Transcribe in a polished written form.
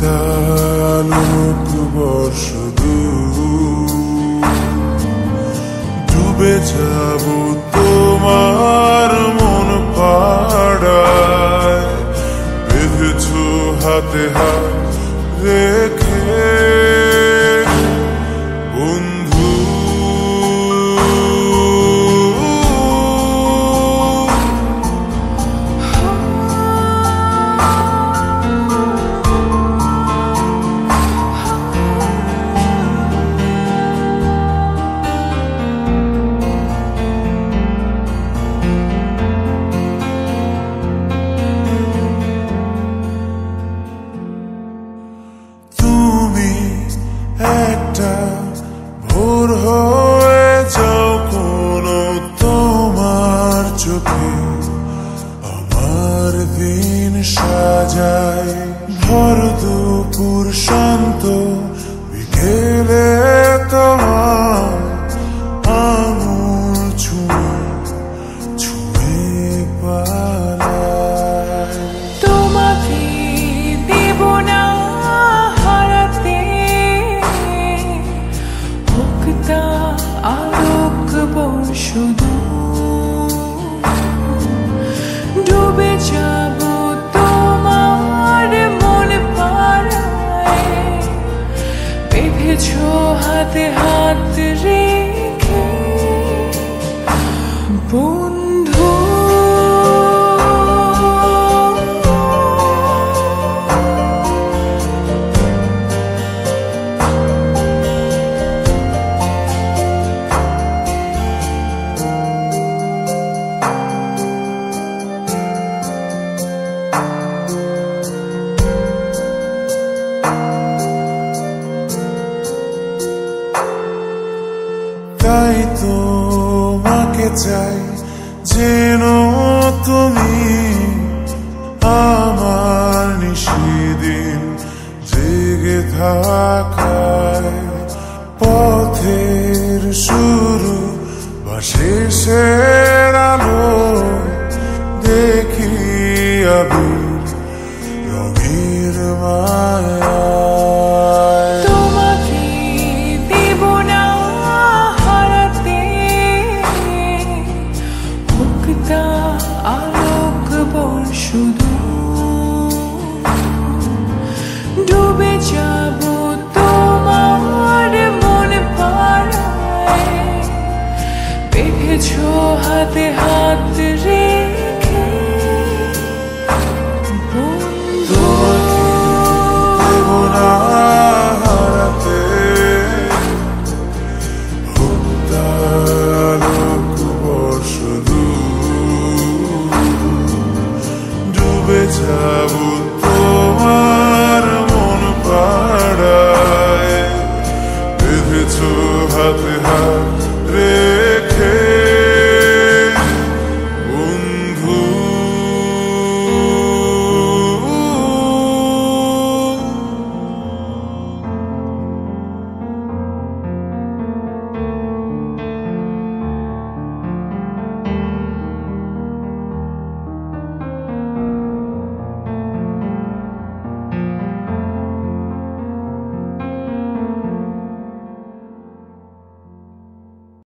তালুক বর্ষ ডুবে যাব তোমার মন পাড়ায়, বেঁধেছ হাতে হাত রেখে বন্ধু। একটা ভোর হয়ে যাও কোনো তোমার চোখে, আমার দিন সাজায় ভর দুপুর শান্ত বিকেলে তোমার আঙুল ছুঁয়ে ছুঁয়ে পালায়। তোমাকে দেব না হারাতে, আলোক বর্ষ ডুবে যাব তোমার মন পাড়ায়, বেঁধেছ হাতে হাত রেখে বন্ধু। তাই তোমাকে চাই যেন তুমি আমার নিশিদিন জেগে থাকায়, পথের শুরু বা শেষের আলো দেখি আবির রঙের মায়া। আলোক বর্ষ ডুবে যাব তোমার মন পাড়ায়, বেঁধেছ হাতে হাত রেখে বন্ধু। দেব না হারাতে তালুক বর্ষ ডুবে যাব